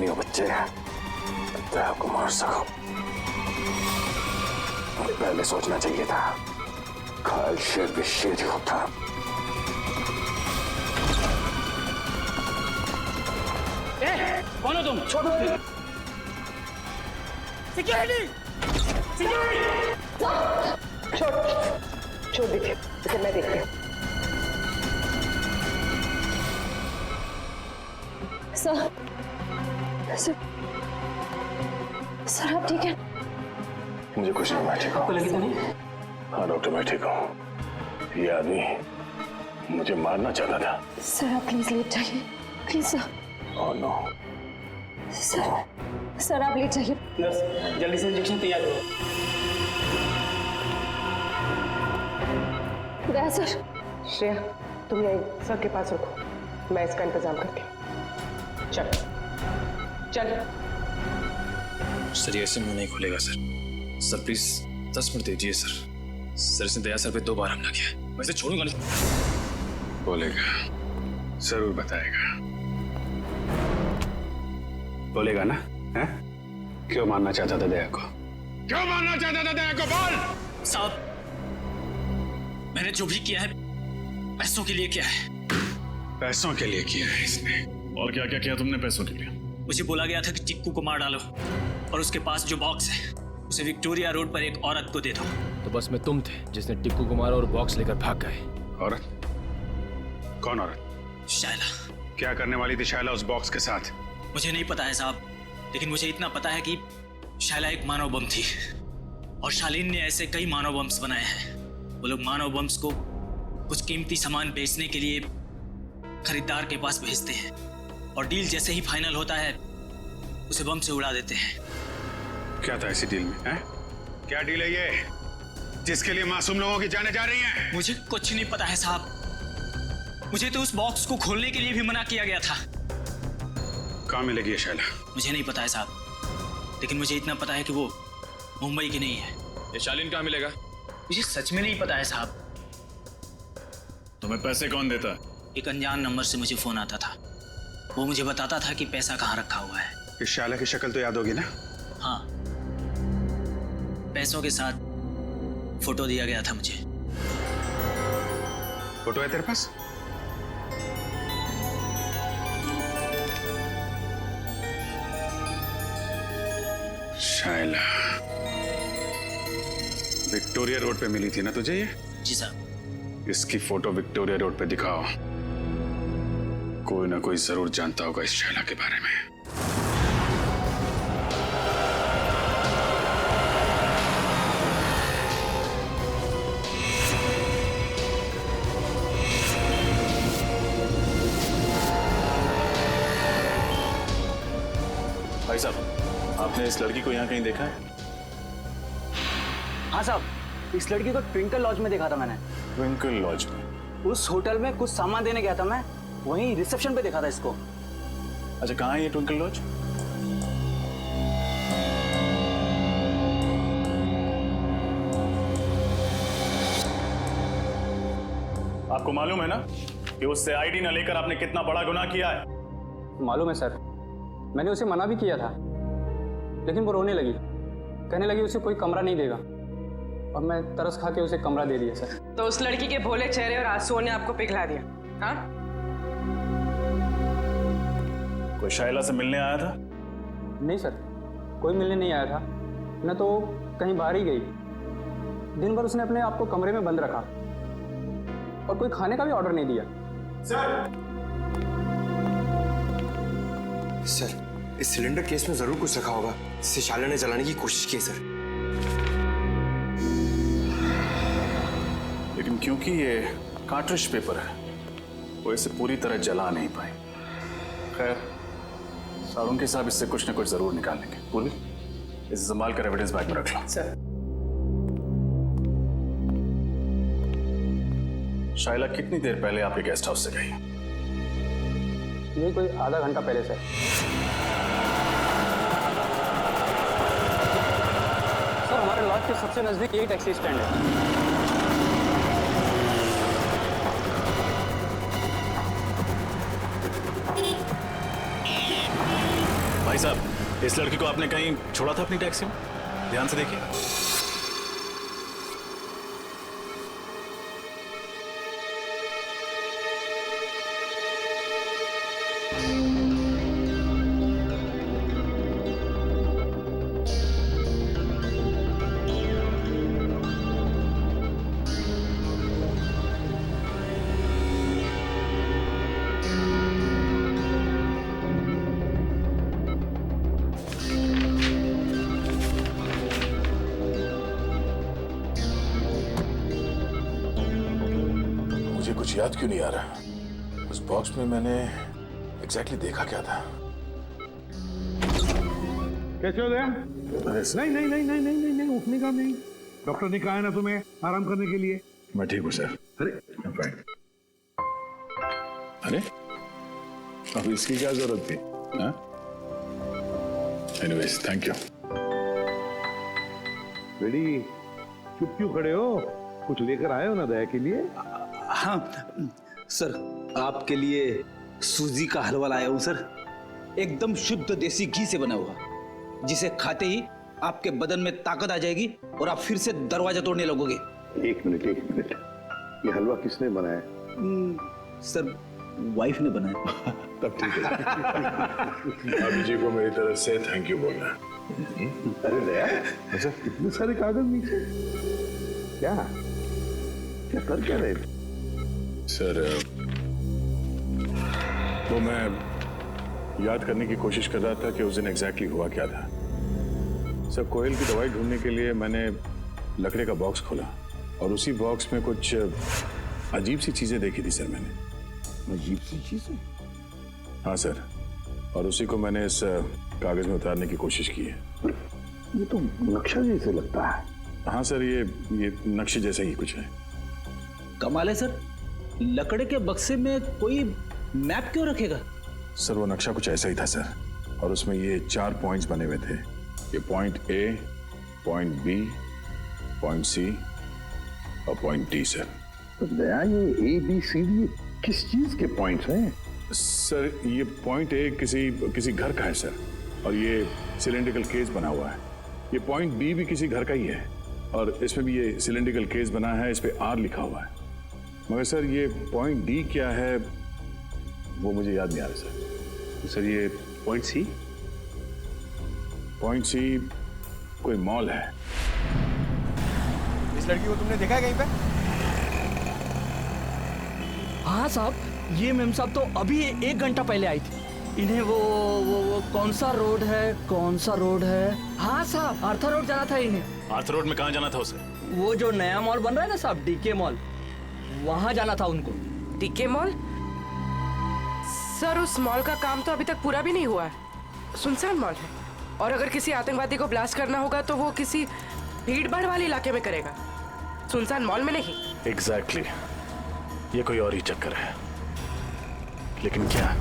नहीं हो बच्चे, दया को मार सको। पहले सोचना चाहिए था, घायल शेर भी शेर ही होता। कौन हो तुम? छोड़ो। सिक्योरिटी! सिक्योरिटी! छोड़ दीजिए, इसे मैं देखती हूँ। सर आप ठीक है? मुझे कुछ नहीं, मैं ठीक हूँ। आपको लगी तो नहीं? हाँ डॉक्टर, मैं ठीक हूँ। ये आदमी मुझे मारना चाहता था। सर आप प्लीज लेट जाइए, please sir. Oh no. Sir आप लेट जाइए। नर्स जल्दी से इंजेक्शन तैयार करो। दया सर। श्रेया, तुम यही सर के पास रुको, मैं इसका इंतजाम करती हूँ। चल चल। सर ये ऐसे मुंह नहीं खुलेगा सर। सर प्लीज 10 मिनट दीजिए सर। सर इसने दया सर पे 2 बार हमला किया, वैसे छोड़ूंगा नहीं। बोलेगा, जरूर बताएगा। बोलेगा ना? हैं? क्यों मारना चाहता था दया को? क्यों मारना चाहता था दया को? बोल। साहब, मैंने जो भी किया है पैसों के लिए किया है। पैसों के लिए किया है इसने। और क्या क्या किया तुमने पैसों के लिए? मुझे बोला गया था कि टिक्कू को मार डालो और उसके पास जो बॉक्स है उसे विक्टोरिया रोड पर एक औरत को दे दो। तो बस में तुम थे जिसने टिक्कू को मारा और बॉक्स लेकर भाग गए। औरत? कौन औरत? शायला। क्या करने वाली थी शायला उस बॉक्स के साथ? मुझे नहीं पता है साहब, लेकिन मुझे इतना पता है कि शायला एक मानव बम थी और शालीन ने ऐसे कई मानव बम्स बनाए हैं। वो लोग मानव बम्स को कुछ कीमती सामान बेचने के लिए खरीदार के पास भेजते हैं और डील जैसे ही फाइनल होता है उसे बम से उड़ा देते हैं। क्या था इसी डील में? हैं? क्या डील है ये जिसके लिए मासूम लोगों की जानें जा रही हैं? मुझे कुछ नहीं पता है साहब। मुझे तो उस बॉक्स को खोलने के लिए भी मना किया गया था। कहाँ मिलेगी ये शायला? मुझे नहीं पता है साहब, लेकिन मुझे इतना पता है कि वो मुंबई की नहीं है। ये शालीन कहाँ मिलेगा? मुझे सच में नहीं पता है साहब। तुम्हें पैसे कौन देता है? एक अनजान नंबर से मुझे फोन आता था, वो मुझे बताता था कि पैसा कहाँ रखा हुआ है। इस शायला की शक्ल तो याद होगी ना? हाँ, पैसों के साथ फोटो दिया गया था मुझे। फोटो है तेरे पास? शायला विक्टोरिया रोड पे मिली थी ना तुझे ये? जी साहब। इसकी फोटो विक्टोरिया रोड पे दिखाओ। कोई ना कोई जरूर जानता होगा इस शायला के बारे में। भाई साहब, आपने इस लड़की को यहाँ कहीं देखा है? हाँ साहब, इस लड़की को ट्विंकल लॉज में देखा था मैंने। ट्विंकल लॉज में? उस होटल में कुछ सामान देने गया था मैं, वहीं रिसेप्शन पे देखा था इसको। अच्छा, कहाँ है ये ट्विंकल लॉज? आपको मालूम है ना कि उससे आईडी न लेकर आपने कितना बड़ा गुनाह किया है? मालूम है सर, मैंने उसे मना भी किया था, लेकिन वो रोने लगी, कहने लगी उसे कोई कमरा नहीं देगा, और मैं तरस खा के उसे कमरा दे दिया सर। तो उस लड़की के भोले चेहरे और आंसुओं ने आपको पिघला दिया? हाँ? कोई शायला से मिलने आया था? नहीं सर, कोई मिलने नहीं आया था, न तो कहीं बाहर ही गई। दिन भर उसने अपने आप को कमरे में बंद रखा और कोई खाने का भी ऑर्डर नहीं दिया। सर, इस सिलेंडर केस में जरूर कुछ रखा होगा, जिसे शायला ने जलाने की कोशिश की है सर। लेकिन क्योंकि ये कार्ट्रिज पेपर है, वो इसे पूरी तरह जला नहीं पाए। खैर, सारुण के साहब इससे कुछ न कुछ जरूर निकालेंगे। पूरी इसे संभाल कर एविडेंस बैग में रख लो। सर। शायला कितनी देर पहले आपके गेस्ट हाउस से गई? यही कोई आधा घंटा पहले सर। सर, हमारे लॉज के सबसे नजदीक यही टैक्सी स्टैंड है। भाई इस लड़की को आपने कहीं छोड़ा था अपनी टैक्सी में? ध्यान से देखिए। मुझे कुछ याद क्यों नहीं आ रहा? उस बॉक्स में मैंने एग्जैक्टली देखा क्या था? कैसे हो गया? अरे सर, नहीं नहीं नहीं नहीं नहीं नहीं नहीं उठने का नहीं। डॉक्टर ने कहा है ना तुम्हें आराम करने के लिए। मैं ठीक हूँ सर। अरे फाइन। अरे अब इसकी क्या जरूरत थी? Anyways thank you. बेटी चुप क्यों खड़े हो? कुछ लेकर आए हो ना दया के लिए? हाँ सर, आपके लिए सूजी का हलवा लाया हूं सर। एकदम शुद्ध देसी घी से बना हुआ, जिसे खाते ही आपके बदन में ताकत आ जाएगी और आप फिर से दरवाजा तोड़ने लगोगे। एक मिनट, ये हलवा किसने बनाया? सर, वाइफ ने बनाया। तब ठीक है। अभी जी को मेरी तरफ से थैंक यू बोलना है। अरे दया, अच्छा इतने सारे कागज नीचे क्या क्या कर क्या रहे थे? सर वो मैं याद करने की कोशिश कर रहा था कि उस दिन एग्जैक्टली हुआ क्या था। सर कोयल की दवाई ढूंढने के लिए मैंने लकड़े का बॉक्स खोला और उसी बॉक्स में कुछ अजीब सी चीजें देखी थी सर मैंने। अजीब सी चीजें? हाँ सर, और उसी को मैंने इस कागज में उतारने की कोशिश की है। ये तो नक्शा जैसे लगता है। हाँ सर, ये नक्शे जैसा ही कुछ है। कमाल है सर, लकड़े के बक्से में कोई मैप क्यों रखेगा? सर वो नक्शा कुछ ऐसा ही था सर, और उसमें ये 4 पॉइंट्स बने हुए थे। ये point A, point B, point C और पॉइंट डी सर। तो दया ये ए बी सी डी किस चीज के पॉइंट्स हैं? सर ये पॉइंट ए किसी घर का है सर, और ये सिलेंड्रिकल केस बना हुआ है। ये पॉइंट बी भी किसी घर का ही है, और इसमें भी ये सिलेंड्रिकल केस बना है, इस पे आर लिखा हुआ है। मगर सर ये पॉइंट डी क्या है वो मुझे याद नहीं आ रहा सर। तो सर ये पॉइंट सी? पॉइंट सी कोई मॉल है। इस लड़की को तुमने देखा है कहीं पे? हाँ साहब, ये मेम साहब तो अभी 1 घंटा पहले आई थी। इन्हें वो कौन सा रोड है? हाँ साहब, आर्थर रोड जाना था इन्हें। आर्थर रोड में कहाँ जाना था उसे? वो जो नया मॉल बन रहा है ना साहब, डीके मॉल, वहाँ जाना था उनको। DK mall? सर उस मॉल का काम तो अभी तक पूरा भी नहीं हुआ है, सुनसान मॉल है, और अगर किसी आतंकवादी को ब्लास्ट करना होगा तो वो किसी भीड़ भाड़ वाले इलाके में करेगा, सुनसान मॉल में नहीं। एग्जैक्टली, ये कोई और ही चक्कर है। लेकिन क्या?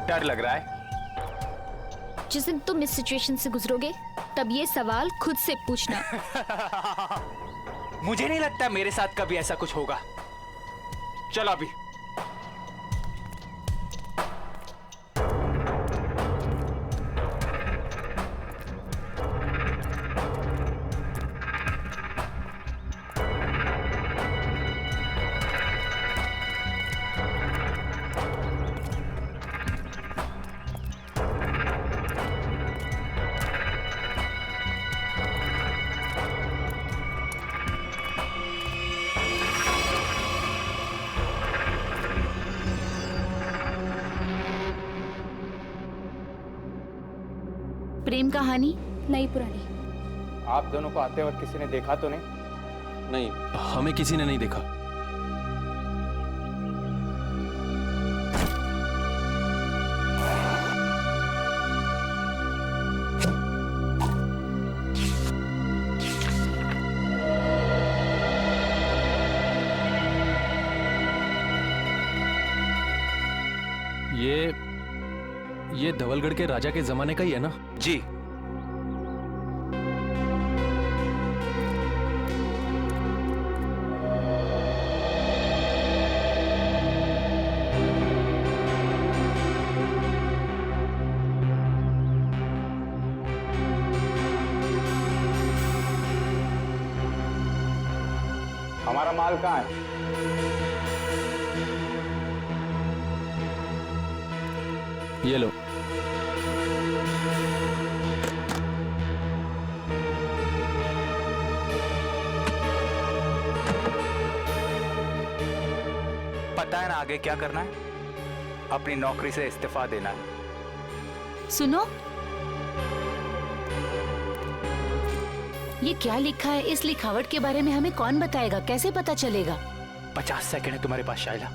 डर लग रहा है। जिस दिन तुम इस सिचुएशन से गुजरोगे तब ये सवाल खुद से पूछना। मुझे नहीं लगता मेरे साथ कभी ऐसा कुछ होगा। चलो अभी। प्रेम कहानी? नहीं पुरानी। आप दोनों को आते वक्त किसी ने देखा तो नहीं? नहीं, हमें किसी ने नहीं देखा। ये धवलगढ़ के राजा के जमाने का ही है ना? जी। हमारा माल कहाँ है? ये लो। पता है ना आगे क्या करना है? अपनी नौकरी से इस्तीफा देना है। सुनो, ये क्या लिखा है? इस लिखावट के बारे में हमें कौन बताएगा? कैसे पता चलेगा? 50 सेकंड है तुम्हारे पास शाइला,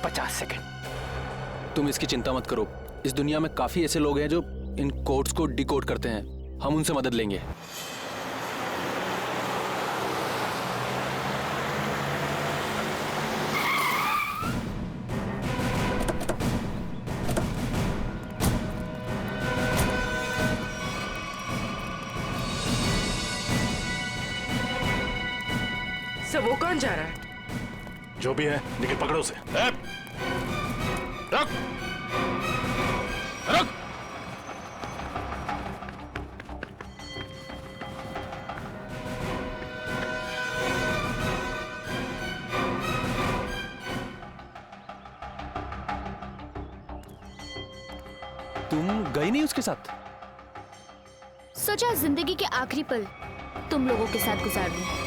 50 सेकंड। तुम इसकी चिंता मत करो। इस दुनिया में काफी ऐसे लोग हैं जो इन कोड्स को डिकोड करते हैं। हम उनसे मदद लेंगे। सर वो कौन जा रहा है? जो भी है लेकिन पकड़ो उसे। रख रख। तुम गई नहीं उसके साथ? सोचा जिंदगी के आखिरी पल तुम लोगों के साथ गुजार दूं।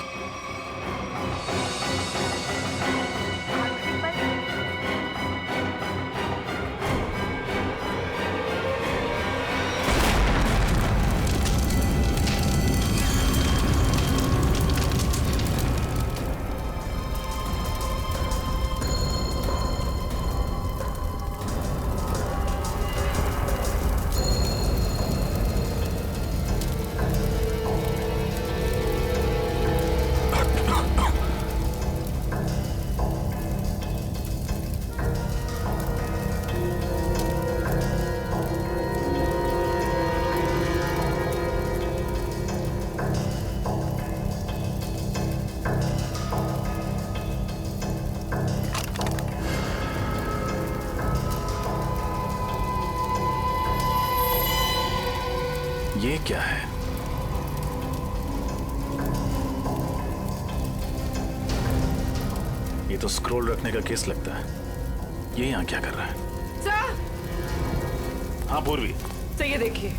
ये क्या है? ये तो स्क्रोल रखने का केस लगता है। ये यहाँ क्या कर रहा है? सर! हाँ पूर्वी। सर ये देखिए।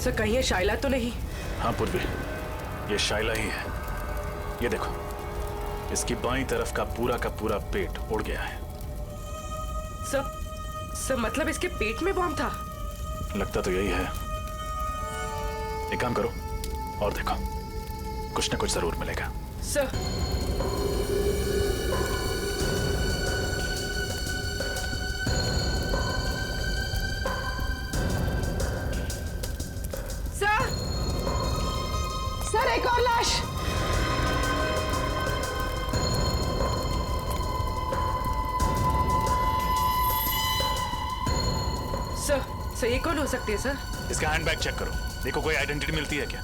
सर कहीं ये शाइला तो नहीं? हाँ पूर्वी, ये शाइला ही है। ये देखो, इसकी बाईं तरफ का पूरा पेट उड़ गया है। सर मतलब इसके पेट में बॉम्ब था? लगता तो यही है। एक काम करो और देखो, कुछ ना कुछ जरूर मिलेगा। सर सर एक और लाश। सर ये कौन हो सकती है सर? इसका हैंडबैग चेक करो, देखो कोई आइडेंटिटी मिलती है क्या।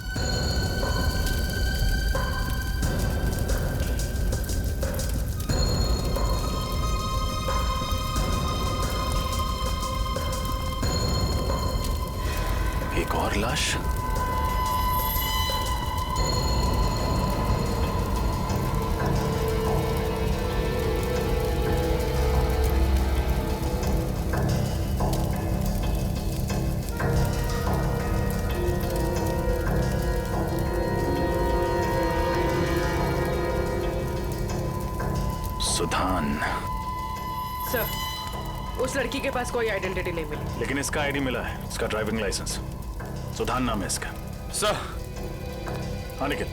एक और लाश। सुधान। सर, उस लड़की के पास कोई आइडेंटिटी नहीं मिली। लेकिन इसका आईडी मिला है, इसका ड्राइविंग लाइसेंस। सुधान नाम है इसका। सर। हाँ निखिल।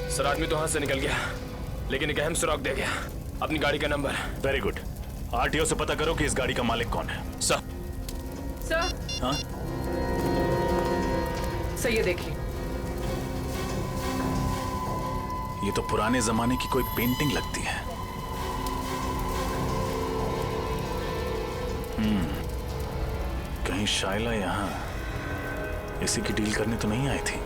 सर, आदमी तो हाथ से निकल गया, लेकिन एक अहम सुराग दे गया, अपनी गाड़ी का नंबर। Very good. आरटीओ से पता करो कि इस गाड़ी का मालिक कौन है। सर। सर। हाँ? सर, ये देखिए। ये तो पुराने जमाने की कोई पेंटिंग लगती है। कहीं शाइला यहाँ इसी की डील करने तो नहीं आई थी?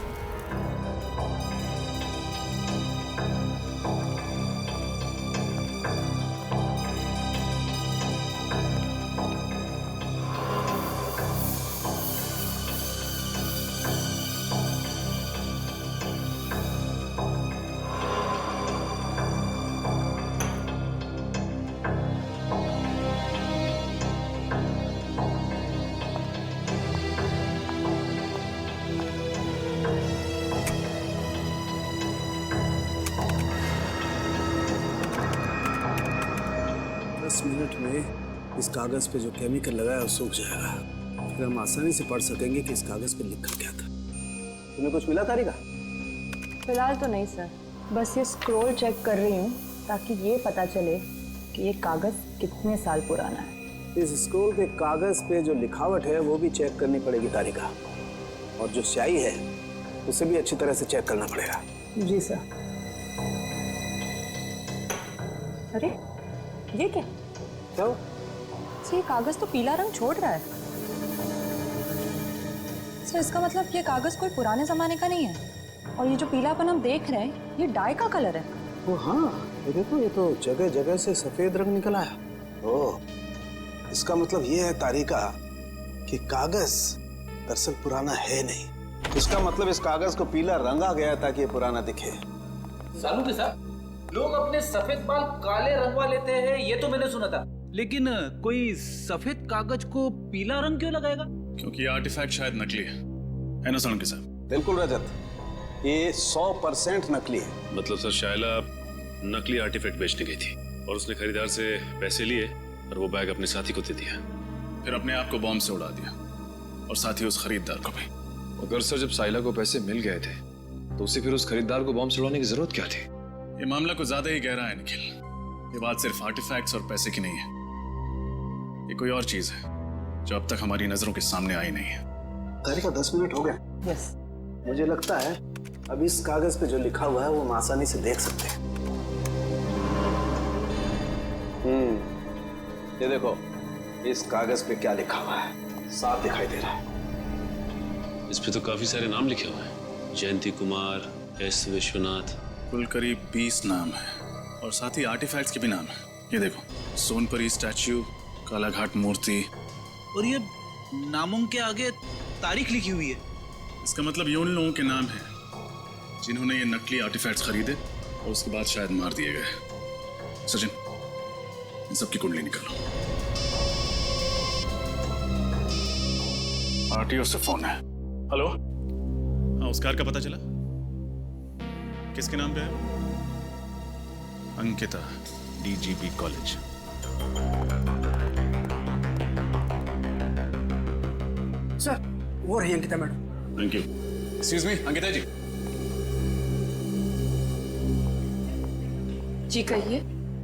मिनट में इस कागज पे जो केमिकल लगा है वो सूख जाएगा। फिर हम आसानी से पढ़ सकेंगे कि इस कागज पे लिखा क्या था। तुम्हें कुछ मिला तारिका? फिलहाल तो नहीं सर, बस ये स्क्रॉल चेक कर रही हूँ ताकि ये पता चले कि ये कागज कितने साल पुराना है। इस स्क्रॉल के कागज पे जो लिखावट है वो भी चेक करनी पड़ेगी तारिका, और जो स्याही है उसे भी अच्छी तरह से चेक करना पड़ेगा। जी सर। अरे ये क्या? ये कागज तो पीला रंग छोड़ रहा है। सर, इसका मतलब ये कागज कोई पुराने जमाने का नहीं है, और ये जो पीलापन हम देख रहे हैं ये डाई का कलर है। ओ हाँ, ये देखो, ये तो जगह जगह से सफेद रंग निकला है। ओह, इसका मतलब ये है तारिका कि कागज दरअसल पुराना है नहीं। इसका मतलब इस कागज को पीला रंगा गया ताकि ये पुराना दिखे। सालू के साथ लोग अपने सफेद बाल काले रंगवा लेते हैं, ये तो मैंने सुना था, लेकिन कोई सफेद कागज को पीला रंग क्यों लगाएगा? क्योंकि ये आर्टिफैक्ट शायद नकली है ना सालू के साथ? बिल्कुल रजत, ये 100% नकली है। मतलब सर, शाइला नकली आर्टिफैक्ट बेचने गई थी और उसने खरीदार से पैसे लिए और वो बैग अपने साथी को दे दिया, फिर अपने आप को बॉम्ब से उड़ा दिया और साथ ही उस खरीदार को भी। अगर सर जब साइला को पैसे मिल गए थे तो उसे फिर उस खरीदार को बॉम्ब से उड़ाने की जरूरत क्या थी? ये मामला कुछ ज्यादा ही गहरा है निखिल। ये बात सिर्फ आर्टिफैक्ट्स और पैसे की नहीं है, ये कोई और चीज है जो अब तक हमारी नजरों के सामने आई नहीं है। तारिका, 10 मिनट हो गए। यस। मुझे लगता है अब इस कागज पे जो लिखा हुआ है वो हम आसानी से देख सकते हैं। ये देखो, इस कागज पे क्या लिखा हुआ है, साफ दिखाई दे रहा है। इस पे तो काफी सारे नाम लिखे हुए हैं, जयंती कुमार, एस विश्वनाथ। कुल करीब 20 नाम है और साथ ही आर्टिफैक्ट्स के भी नाम है। ये देखो, सोनपरी स्टैच्यू, कालाघाट मूर्ति, और ये नामों के आगे तारीख लिखी हुई है। इसका मतलब ये उन लोगों के नाम हैं जिन्होंने ये नकली आर्टिफैक्ट्स खरीदे और उसके बाद शायद मार दिए गए। सचिन, इन सबकी कुंडली निकालो। आरटीओ से फोन है। हेलो, हाँ, उस कार का पता चला? किसके नाम पे है? Ankita, DGP college. सर, वो रही Ankita madam. Thank you. Excuse me, Ankita ji. जी कहिए।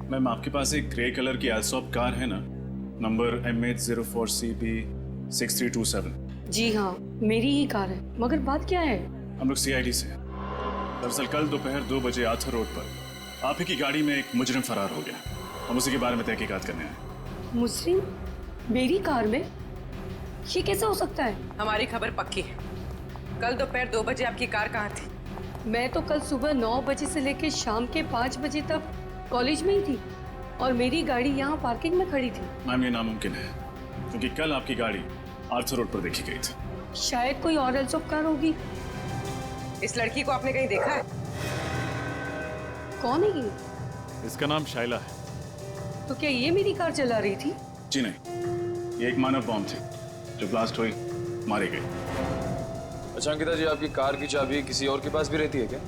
मैम, आपके पास एक ग्रे कलर की एल्सॉप कार है ना, नंबर MH04CB 6327? जी हाँ, मेरी ही कार है, मगर बात क्या है? हम लोग CID से हैं। दरअसल कल दोपहर 2 बजे आर्थर रोड पर आप ही की गाड़ी में एक मुजरिम फरार हो गया। हम उसी के बारे में तहकीकात करने आए। मुजरिम मेरी कार में? ये कैसा हो सकता है? हमारी खबर पक्की है। कल दोपहर 2 बजे आपकी कार कहाँ थी? मैं तो कल सुबह 9 बजे से लेकर शाम के 5 बजे तक कॉलेज में ही थी और मेरी गाड़ी यहाँ पार्किंग में खड़ी थी। मैम, ये नामुमकिन है क्योंकि कल आपकी गाड़ी आर्थर रोड पर देखी गई थी। शायद कोई और एल्सॉप कार होगी। इस लड़की को आपने कहीं देखा है? कौन है ये? इसका नाम शाइला है। तो क्या ये मेरी कार चला रही थी? जी नहीं, ये एक मानव बॉम्ब थी जो ब्लास्ट हुई, मारी गई। अच्छा अंकिता जी, आपकी कार की चाबी किसी और के पास भी रहती है क्या?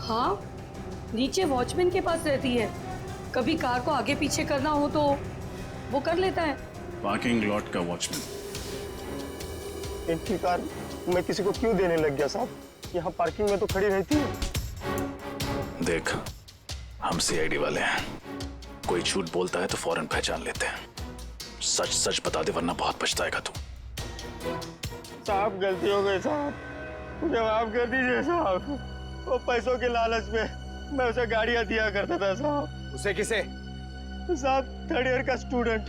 हाँ, नीचे वॉचमैन के पास रहती है। कभी कार को आगे पीछे करना हो तो वो कर लेता है। पार्किंग लॉट का वॉचमैन। इनकी कार मैं किसी को क्यों देने लग गया साहब? यहाँ पार्किंग में तो खड़ी रहती है। देख, हम सीआईडी वाले हैं, कोई झूठ बोलता है तो फौरन पहचान लेते हैं। सच सच बता दे वरना बहुत पछताएगा तू। साहब गलती हो गई साहब, मुझे माफ कर दीजिए साहब। वो पैसों के लालच में मैं उसे गाड़ियां दिया करता था साहब। उसे किसे? साहब 3rd ईयर का स्टूडेंट।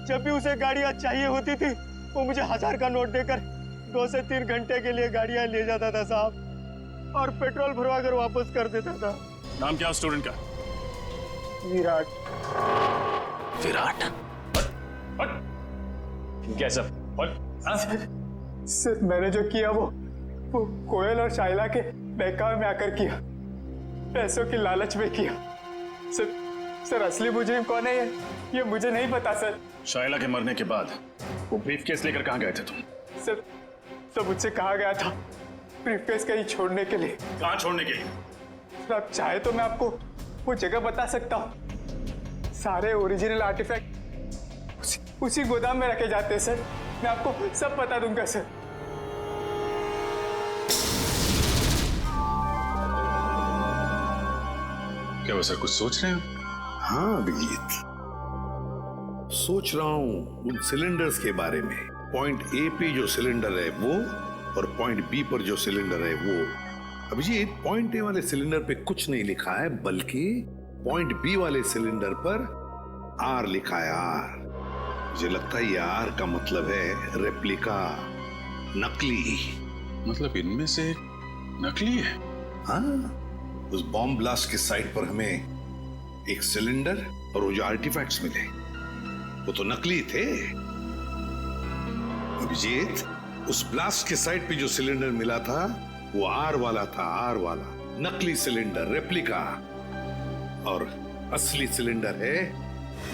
जब भी उसे गाड़ियां चाहिए होती थी वो मुझे 1000 का नोट देकर 2 से 3 घंटे के लिए गाड़ियां ले जाता था साहब, और पेट्रोल भरवा कर वापस कर देता था। नाम क्या स्टूडेंट का? विराट। विराट? कैसा? सर मैंने जो किया वो कोयल और शाइला के बहकावे में आकर किया, पैसों की लालच में किया। सर असली मुजरिम कौन है ये मुझे नहीं पता सर। शाइला के मरने के बाद वो ब्रीफकेस लेकर कहाँ गए थे तुम? सर तो मुझसे कहा गया था ब्रीफकेस कहीं छोड़ने के लिए। कहाँ छोड़ने के लिए? सर आप चाहे तो मैं आपको वो जगह बता सकता हूँ। सारे ओरिजिनल आर्टिफैक्ट उसी गोदाम में रखे जाते हैं सर। मैं आपको सब बता दूंगा सर। क्या वो सर कुछ सोच रहे हैं? हाँ अभिजीत, सोच रहा हूँ उन सिलेंडर्स के बारे में। पॉइंट ए पे जो सिलेंडर है वो, और पॉइंट बी पर जो सिलेंडर है वो। अभिजीत, पॉइंट ए वाले सिलेंडर पे कुछ नहीं लिखा है, बल्कि पॉइंट बी वाले सिलेंडर पर आर लिखा है, आर। मुझे लगता है ये आर का मतलब है रेप्लिका, नकली। मतलब इनमें से नकली है? हाँ, उस बॉम्ब ब्लास्ट के साइट पर हमें एक सिलेंडर और वो जो आर्टिफैक्ट्स मिले वो तो नकली थे। अभिजीत, उस ब्लास्ट के साइट पे जो सिलेंडर मिला था वो आर वाला था, आर वाला नकली सिलेंडर, रेप्लिका। और असली सिलेंडर है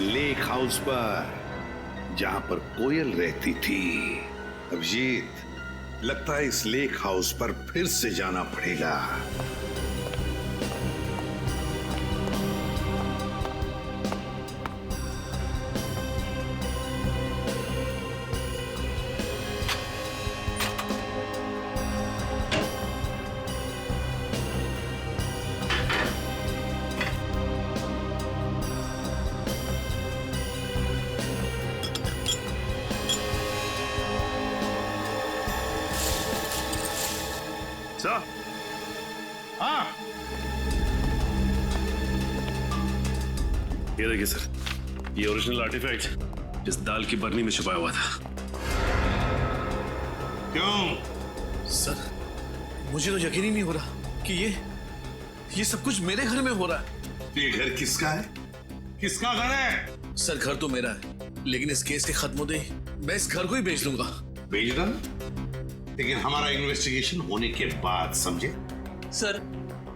लेक हाउस पर, जहां पर कोयल रहती थी। अभिजीत, लगता है इस लेक हाउस पर फिर से जाना पड़ेगा। सर, हाँ, ये देखिए सर, ये ओरिजिनल आर्टिफैक्ट जिस दाल की बरनी में छुपाया हुआ था। क्यों? सर, मुझे तो यकीन ही नहीं हो रहा कि ये सब कुछ मेरे घर में हो रहा है। ये घर किसका है? किसका घर है? सर घर तो मेरा है, लेकिन इस केस के खत्म होते ही मैं इस घर को ही बेच दूंगा। बेच दो, लेकिन हमारा इन्वेस्टिगेशन होने के बाद, समझे? सर,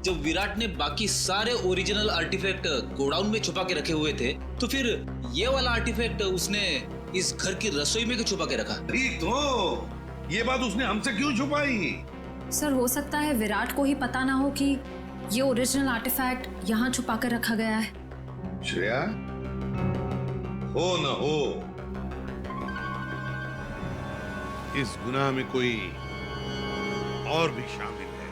जब विराट ने बाकी सारे ओरिजिनल आर्टिफैक्ट गोडाउन में छुपा के रखे हुए थे, तो फिर ये वाला आर्टिफैक्ट उसने इस घर की रसोई में क्यों छुपा के रखा? ठीक तो, ये बात उसने हमसे क्यों छुपाई? सर हो सकता है विराट को ही पता ना हो कि ये ओरिजिनल आर्टिफैक्ट यहाँ छुपा कर रखा गया है। श्रेया, हो न हो, इस गुनाह में कोई और भी शामिल है।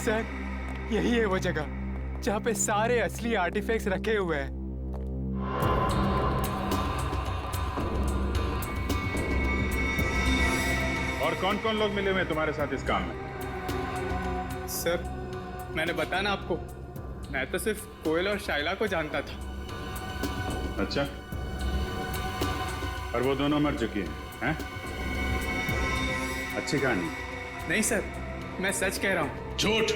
सर, यही है वो जगह जहाँ पे सारे असली आर्टिफैक्ट्स रखे हुए हैं। और कौन कौन लोग मिले हुए तुम्हारे साथ इस काम में? सर, मैंने बताया ना आपको, मैं तो सिर्फ कोयल और शाइला को जानता था। अच्छा, और वो दोनों मर चुकी हैं? अच्छी कहानी। नहीं सर, मैं सच कह रहा हूँ। झूठ!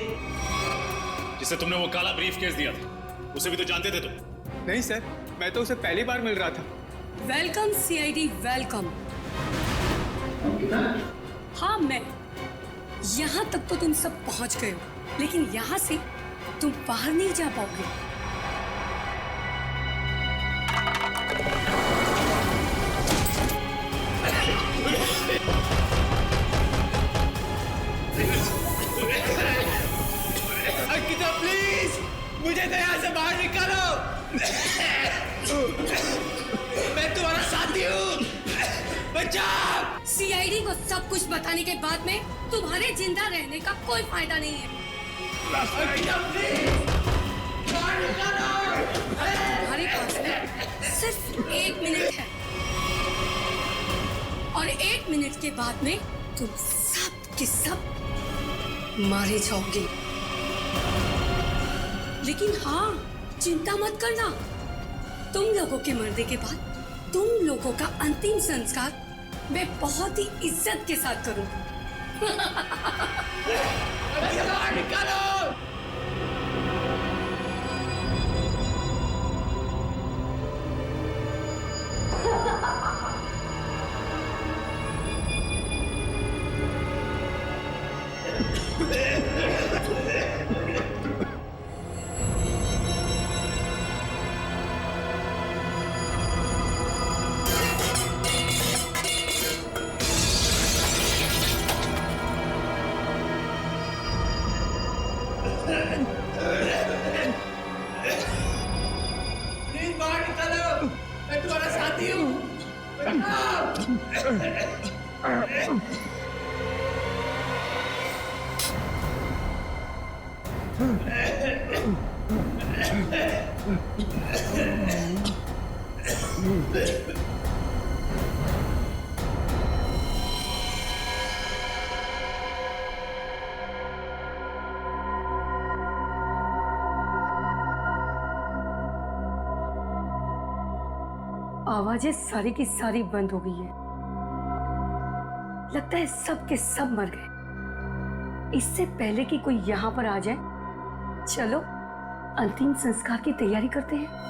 जिसे तुमने वो काला ब्रीफकेस दिया था, उसे भी तो जानते थे तुम। नहीं सर, मैं तो उसे पहली बार मिल रहा था। Welcome CID, welcome. हाँ, मैं यहाँ तक तो तुम सब पहुँच गए हो, लेकिन यहाँ से तुम बाहर नहीं जा पाओगे। मुझे तो यहाँ से बाहर निकालो। मैं तुम्हारा साथी हूँ, बचाओ। सीआईडी को सब कुछ बताने के बाद में तुम्हारे जिंदा रहने का कोई फायदा नहीं है। तुम्हारे पास में सिर्फ 1 मिनट है और 1 मिनट के बाद में तुम सब के सब मारे जाओगे। लेकिन हाँ, चिंता मत करना, तुम लोगों के मरने के बाद तुम लोगों का अंतिम संस्कार मैं बहुत ही इज्जत के साथ करूंगी। निकालो। मैं तुम्हारा साथी हूँ। आवाजें सारी की सारी बंद हो गई है। लगता है सब के सब मर गए। इससे पहले कि कोई यहाँ पर आ जाए, चलो अंतिम संस्कार की तैयारी करते हैं।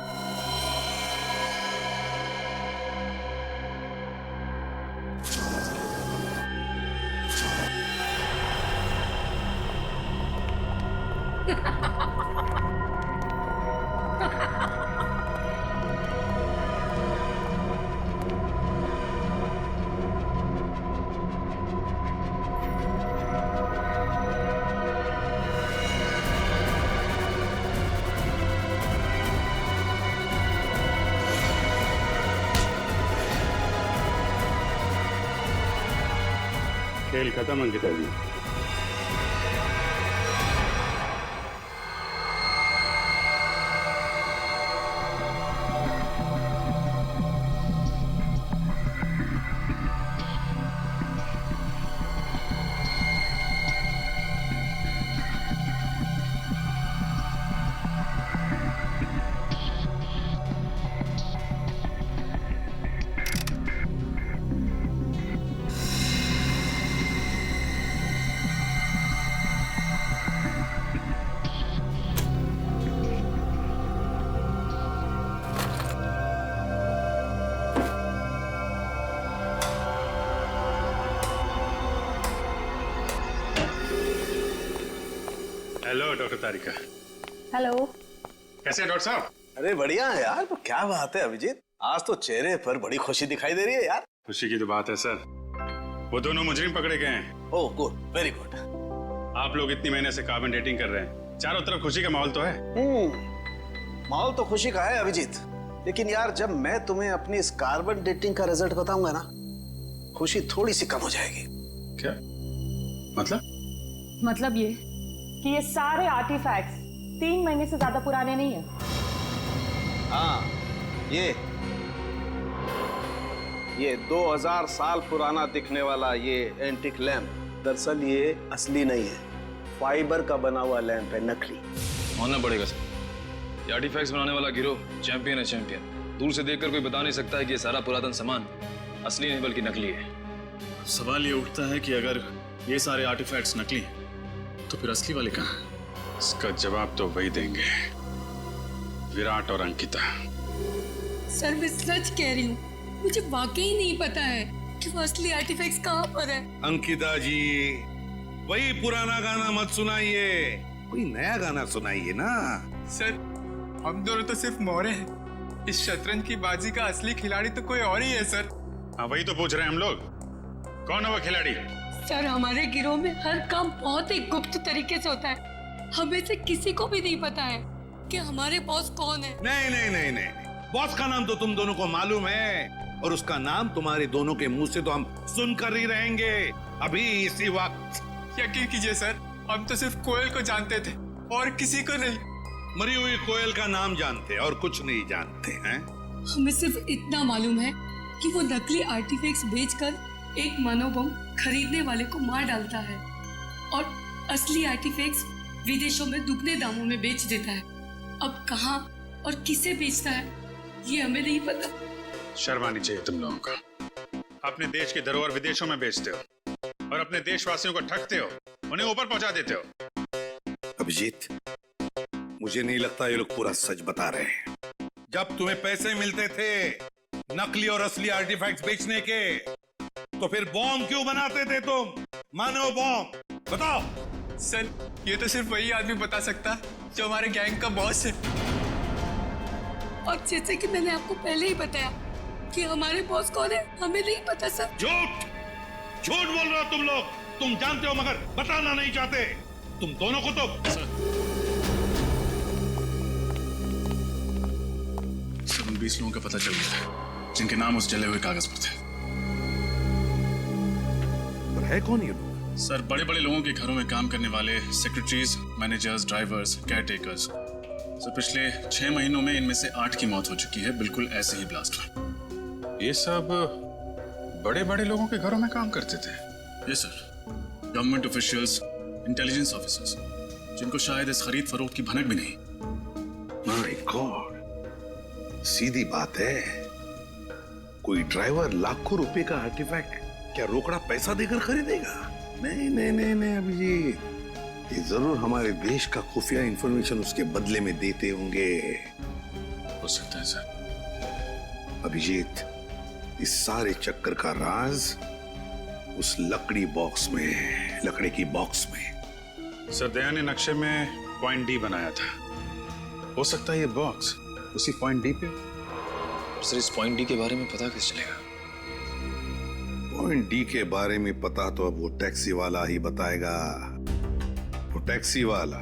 खेल खत्म अंकिता जी। हेलो डॉक्टर तारिका। हेलो। कैसे हैं डॉक्टर साहब? अरे बढ़िया है यार। तो क्या बात है अभिजीत, आज तो चेहरे पर बड़ी खुशी दिखाई दे रही है यार। खुशी की तो बात है सर, वो दोनों मुजरिम पकड़े गए हैं। Oh good, very good. आप लोग इतनी महीने से कार्बन डेटिंग कर रहे हैं, चारों तरफ खुशी का माहौल तो है। माहौल तो खुशी का है अभिजीत, लेकिन यार जब मैं तुम्हें अपनी इस कार्बन डेटिंग का रिजल्ट बताऊंगा ना, खुशी थोड़ी सी कम हो जाएगी। क्या मतलब ये कि ये सारे आर्टिफैक्ट्स 3 महीने से ज्यादा पुराने नहीं है। हाँ, ये 2000 साल पुराना दिखने वाला ये एंटिक लैंप दरअसल ये असली नहीं है, फाइबर का बना हुआ लैंप है, नकली। मानना पड़ेगा सर, ये आर्टिफैक्ट्स बनाने वाला गिरोह चैंपियन है, चैंपियन। दूर से देखकर कोई बता नहीं सकता है कि ये सारा पुरातन सामान असली नहीं बल्कि नकली है। सवाल ये उठता है कि अगर ये सारे आर्टिफैक्ट्स नकली हैं तो फिर असली वाले कहाँ हैं? इसका जवाब तो वही देंगे, विराट और अंकिता। सर मैं सच कह रही हूँ, मुझे वाकई नहीं पता है कि वो असली आर्टिफैक्ट्स कहाँ पर है। अंकिता जी, वही पुराना गाना मत सुनाइए, कोई नया गाना सुनाइए ना। सर हम दोनों तो सिर्फ मोहरे हैं, इस शतरंज की बाजी का असली खिलाड़ी तो कोई और ही है सर। हाँ वही तो पूछ रहे हैं हम लोग, कौन है वो खिलाड़ी? सर हमारे गिरोह में हर काम बहुत ही गुप्त तरीके से होता है, हमें से किसी को भी नहीं पता है। कि हमारे बॉस कौन है? नहीं नहीं नहीं नहीं, बॉस का नाम तो तुम दोनों को मालूम है, और उसका नाम तुम्हारे दोनों के मुंह से तो हम सुनकर ही रहेंगे अभी इसी वक्त। यकीन कीजिए सर, हम तो सिर्फ कोयल को जानते थे और किसी को नहीं। मरी हुई कोयल का नाम जानते और कुछ नहीं जानते हैं। हमें सिर्फ इतना मालूम है कि वो नकली आर्टिफैक्ट्स बेचकर एक मनोबम खरीदने वाले को मार डालता है और असली आर्टिफैक्ट्स विदेशों में दुगने दामों में बेच देता है। अब कहाँ और किसे बेचता है ये हमें नहीं पता। शर्म आनी चाहिए तुम लोगों को। अपने देश की धरोहर विदेशों में बेचते हो और अपने देशवासियों को ठगते हो, उन्हें ऊपर पहुंचा देते हो। अभिजीत, मुझे नहीं लगता ये लोग पूरा सच बता रहे हैं। जब तुम्हें पैसे मिलते थे नकली और असली आर्टिफैक्ट्स बेचने के, तो फिर बॉम्ब क्यों बनाते थे तुम? मानो बॉम्ब, बताओ। सर, ये तो सिर्फ वही आदमी बता सकता जो हमारे गैंग का बॉस है। और जैसे कि मैंने आपको पहले ही बताया कि हमारे बॉस कौन है हमें नहीं पता सर। झूठ झूठ बोल रहे हो तुम लोग। तुम जानते हो मगर बताना नहीं चाहते। तुम दोनों को तो सर, उन 20 लोगों का पता चल गया है जिनके नाम उस जले हुए कागज पर थे। पर है कौन ये लोग? सर, बड़े बड़े लोगों के घरों में काम करने वाले secretaries, managers, drivers, caretakers. Sir, पिछले 6 महीनों में इनमें से 8 की मौत हो चुकी है, बिल्कुल ऐसे ही ब्लास्ट हुआ। ये सब बड़े बड़े लोगों के घरों में काम करते थे? ये sir, government officials, intelligence officers, जिनको शायद इस खरीद फरोख्त की भनक भी नहीं। माय गॉड, सीधी बात है। कोई ड्राइवर लाखों रुपए का आर्टिफैक्ट क्या रोकड़ा पैसा देकर खरीदेगा? नहीं नहीं नहीं नहीं अभिजीत, ये जरूर हमारे देश का खुफिया इंफॉर्मेशन उसके बदले में देते होंगे। हो सकता है सर। अभिजीत, इस सारे चक्कर का राज उस लकड़ी बॉक्स में है, लकड़ी की बॉक्स में। सर, दया ने नक्शे में पॉइंट डी बनाया था। हो सकता है ये बॉक्स उसी पॉइंट डी पे। सर, इस पॉइंट डी के बारे में पता कैसे चलेगा? पॉइंट डी के बारे में पता तो अब वो टैक्सी वाला ही बताएगा। वो टैक्सी वाला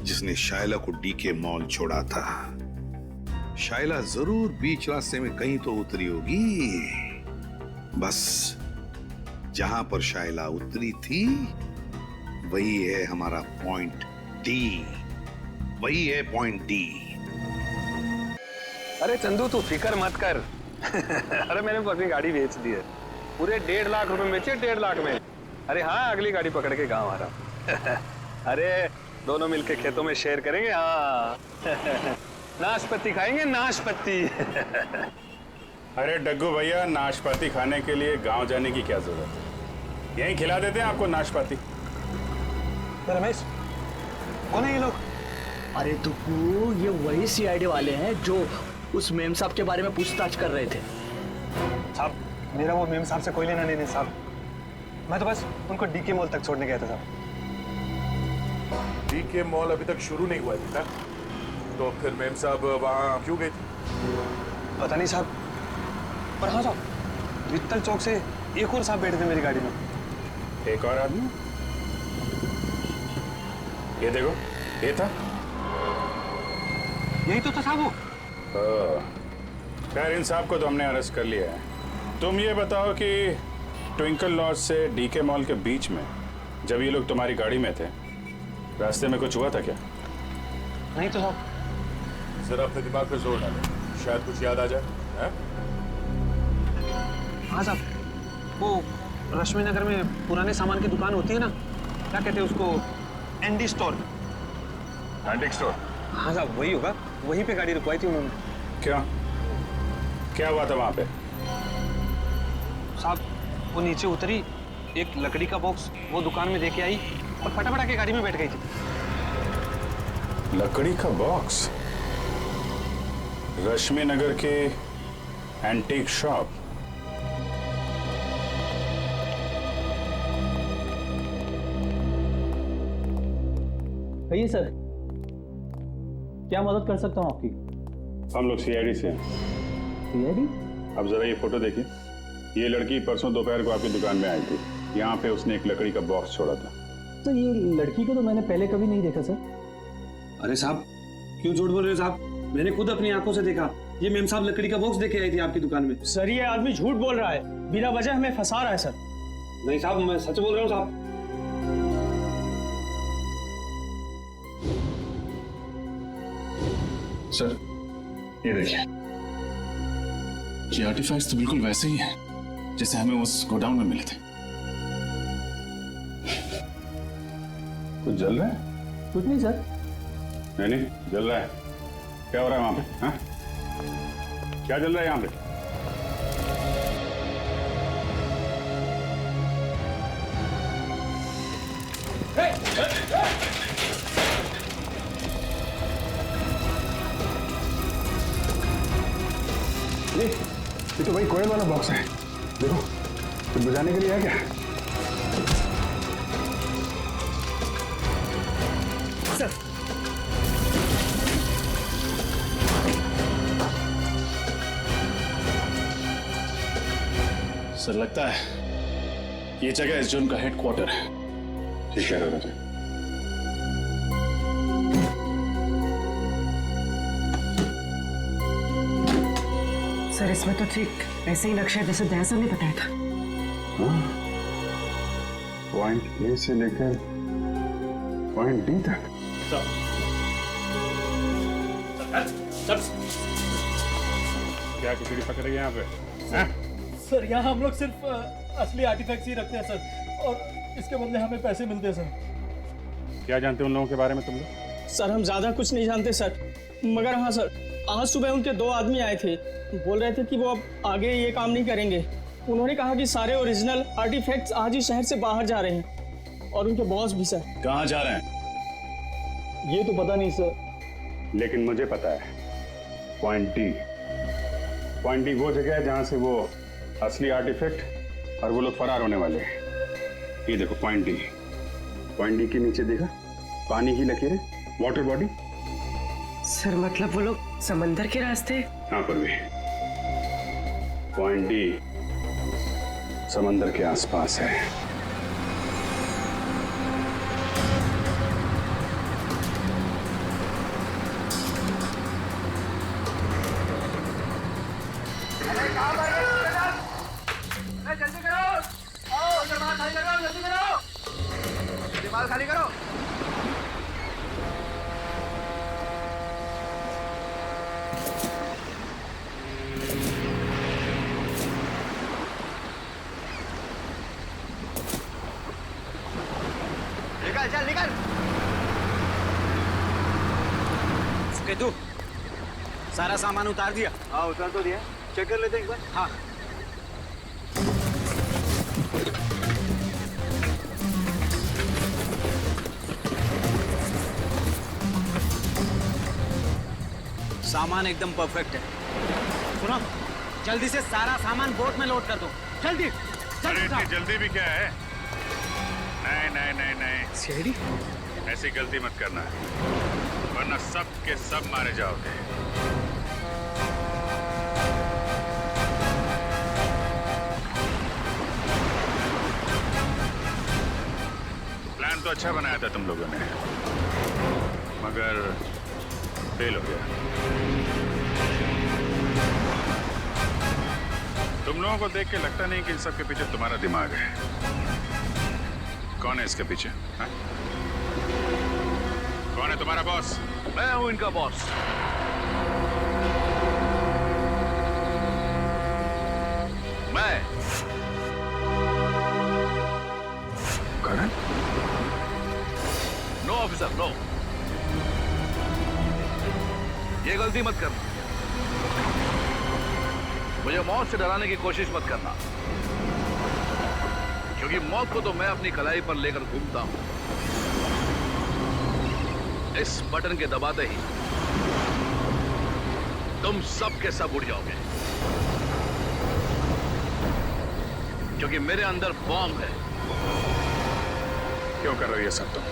जिसने शाइला को डी के मॉल छोड़ा था। शाइला जरूर बीच रास्ते में कहीं तो उतरी होगी। बस जहां पर शाइला उतरी थी वही है हमारा पॉइंट डी। वही है पॉइंट डी। अरे चंदू, तू फिक्र मत कर। अरे मैंने अपनी गाड़ी बेच दी है, पूरे 1.5 लाख रुपए में बेचे, 1.5 लाख में। अरे हाँ, अगली गाड़ी पकड़ के गांव आ रहा। अरे दोनों मिलके खेतों में शेयर करेंगे। हाँ नाशपाती खाएंगे, नाशपाती। अरे डग्गू भैया, नाशपाती खाने के लिए गांव जाने की क्या जरूरत है? यहीं खिला देते हैं आपको नाशपाती। रमेश, कौन है ये लोग? अरे दुप्पू, ये वही सीआईडी वाले हैं जो उस मेम साहब के बारे में पूछताछ कर रहे थे। साहब, मेरा वो मेम साहब से कोई लेना नहीं साहब। मैं तो बस उनको डीके मॉल तक छोड़ने गया था साहब। डीके मॉल अभी तक शुरू नहीं हुआ था, तो फिर मेम साहब वहाँ क्यों गए थे? पता नहीं साहब, पर हाँ साहब, वित्तल चौक से एक और साहब बैठे थे मेरी गाड़ी में। एक और आदमी? ये देखो, ये था। यही तो था साहब वो। खैर, इन साहब को तो हमने अरेस्ट कर लिया है। तुम ये बताओ कि ट्विंकल लॉज से डीके मॉल के बीच में जब ये लोग तुम्हारी गाड़ी में थे, रास्ते में कुछ हुआ था क्या? नहीं तो साहब। जरा अपने दिमाग पे जोर डालो, शायद कुछ याद आ जाए। हाँ साहब, वो रश्मि नगर में पुराने सामान की दुकान होती है ना, क्या कहते हैं उसको, एंडी स्टोर। Antique store? हाँ साहब, वही होगा। वहीं पे गाड़ी रुकवाई थी उन्होंने। क्या हुआ था वहां पे? साहब, वो नीचे उतरी, एक लकड़ी का बॉक्स वो दुकान में देके आई और फटाफट आके गाड़ी में बैठ गई थी। लकड़ी का बॉक्स? रश्मि नगर के एंटीक शॉप? कहिए सर, क्या मदद कर सकता हूँ आपकी? हम लोग सीआईडी से हैं। सीआईडी? अब जरा ये फोटो देखिए। ये लड़की परसों दोपहर को आपकी दुकान में आई थी। यहाँ पे उसने एक लकड़ी का बॉक्स छोड़ा था। तो ये लड़की को तो मैंने पहले कभी नहीं देखा सर। अरे साहब, क्यों झूठ बोल रहे हो साहब? मैंने खुद अपनी आंखों से देखा। ये मेम साहब लकड़ी का बॉक्स देके आई थी आपकी दुकान में। सर ये आदमी झूठ बोल रहा है, बिना वजह हमें फंसा रहा है सर। नहीं साहब, मैं सच बोल रहा हूँ साहब। सर ये देखिए, ये आर्टिफैक्ट्स तो बिल्कुल वैसे ही हैं जैसे हमें उस गोडाउन में मिले थे। कुछ जल रहा है? कुछ नहीं सर। नहीं जल रहा है। क्या हो रहा है वहां पे? हाँ? क्या जल रहा है यहाँ पे? ये तो वही कोयल वाला बॉक्स है। देखो, कुछ बजाने के लिए है क्या? सर सर लगता है ये जगह इस जुर्म का हेडक्वार्टर है। ठीक है राजा। सर इसमें तो ठीक ऐसे ही नक्शा है जैसे दयासर ने बताया था। पॉइंट ए से लेकर पॉइंट डी तक। क्या खिचड़ी पक रही है यहाँ पे? हाँ? सर यहाँ हम लोग सिर्फ असली आर्टिफैक्ट्स ही रखते हैं सर, और इसके बदले हमें पैसे मिलते हैं सर। क्या जानते हो उन लोगों के बारे में तुम लोग? सर हम ज्यादा कुछ नहीं जानते सर, मगर हाँ सर, आज सुबह उनके 2 आदमी आए थे, बोल रहे थे कि वो अब आगे ये काम नहीं करेंगे। उन्होंने कहा कि सारे ओरिजिनल आर्टिफैक्ट्स आज ही शहर से बाहर जा रहे हैं, और उनके बॉस भी सर। कहाँ जा रहे हैं? ये तो पता नहीं सर। लेकिन मुझे पता है, पॉइंट डी। पॉइंट डी वो जगह है जहां से वो असली आर्टिफैक्ट और वो लोग फरार होने वाले हैं। ये देखो पॉइंट डी। पॉइंट डी के नीचे देखा पानी की लकीरें, वाटर बॉडी। सर मतलब वो लोग समंदर के रास्ते? हाँ परवी, पॉइंट डी समंदर के आसपास है। जल्दी करो, आओ जमात खाली करो, जल्दी करो, दिमाग खाली करो। निकल चल निकल। तू सारा सामान उतार दिया? हाँ उतार तो दिया, चेक कर लेते एक बार। हाँ सामान एकदम परफेक्ट है। सुनो, जल्दी से सारा सामान बोट में लोड कर दो, जल्दी। अरे इतनी जल्दी भी क्या है? नहीं नहीं नहीं नहीं, सीढ़ी ऐसी गलती मत करना, वरना सब के सब मारे जाओगे। प्लान तो अच्छा बनाया था तुम लोगों ने, मगर फेल हो गया। तुम लोगों को देख के लगता नहीं कि इन सब के पीछे तुम्हारा दिमाग है। कौन है इसके पीछे? हा? कौन है तुम्हारा बॉस? मैं हूं इनका बॉस। मैं करण? नो ऑफिसर नो, ये गलती मत करना। मुझे मौत से डराने की कोशिश मत करना, क्योंकि मौत को तो मैं अपनी कलाई पर लेकर घूमता हूं। इस बटन के दबाते ही तुम सब के सब उड़ जाओगे, क्योंकि मेरे अंदर बॉम्ब है। क्यों कर रहे हो ये सब तुम?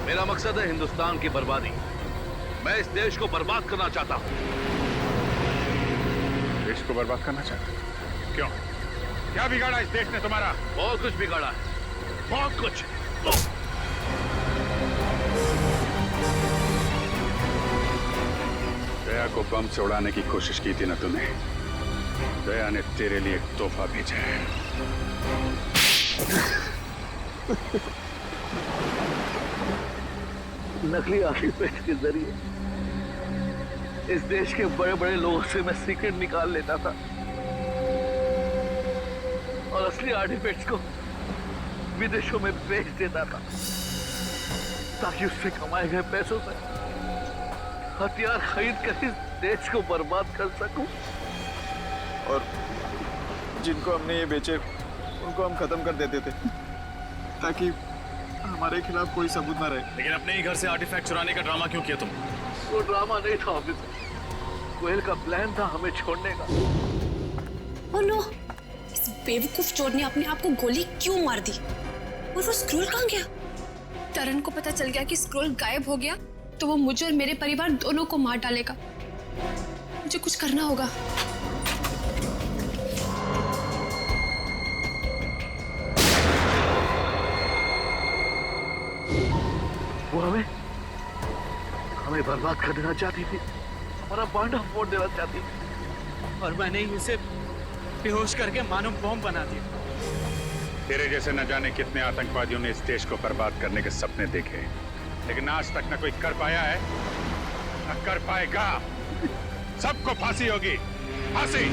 मेरा मकसद है हिंदुस्तान की बर्बादी। मैं इस देश को बर्बाद करना चाहता हूं। देश को बर्बाद करना चाहते हो? क्यों? क्या बिगाड़ा इस देश ने तुम्हारा? बहुत कुछ बिगाड़ा है, बहुत कुछ। दया को बम से उड़ाने की कोशिश की थी ना तूने? दया ने तेरे लिए एक तोहफा भेजा है। नकली आर्टिफैक्ट के जरिए इस देश के बड़े बड़े लोगों से मैं सीक्रेट निकाल लेता था और असली आर्टिफैक्ट्स को विदेशों में बेच देता था ताकि उससे कमाए गए पैसों से हथियार खरीद कर इस देश को बर्बाद कर सकूं। और जिनको हमने ये बेचे उनको हम खत्म कर देते थे ताकि हमारे खिलाफ कोई सबूत ना रहे। लेकिन अपने ही घर से आर्टिफैक्ट चुराने का ड्रामा क्यों किया तुम? वो ड्रामा नहीं था ऑफिसर, कोयल का प्लान था हमें छोड़ने का। ओह नो, इस बेवकूफ चोर ने अपने आप को गोली क्यों मार दी? और वो स्क्रोल कहाँ गया? तरन को पता चल गया कि स्क्रोल गायब हो गया तो वो मुझे और मेरे परिवार दोनों को मार डालेगा। मुझे कुछ करना होगा। वो हमें बर्बाद कर देना चाहती थी, हमारा बांधा फोड़ देना चाहती थी। और मैंने ही उसे बेहोश करके मानव बम बना दिया। तेरे जैसे न जाने कितने आतंकवादियों ने इस देश को बर्बाद करने के सपने देखे, लेकिन आज तक न कोई कर पाया है न कर पाएगा। सबको फांसी होगी, फांसी।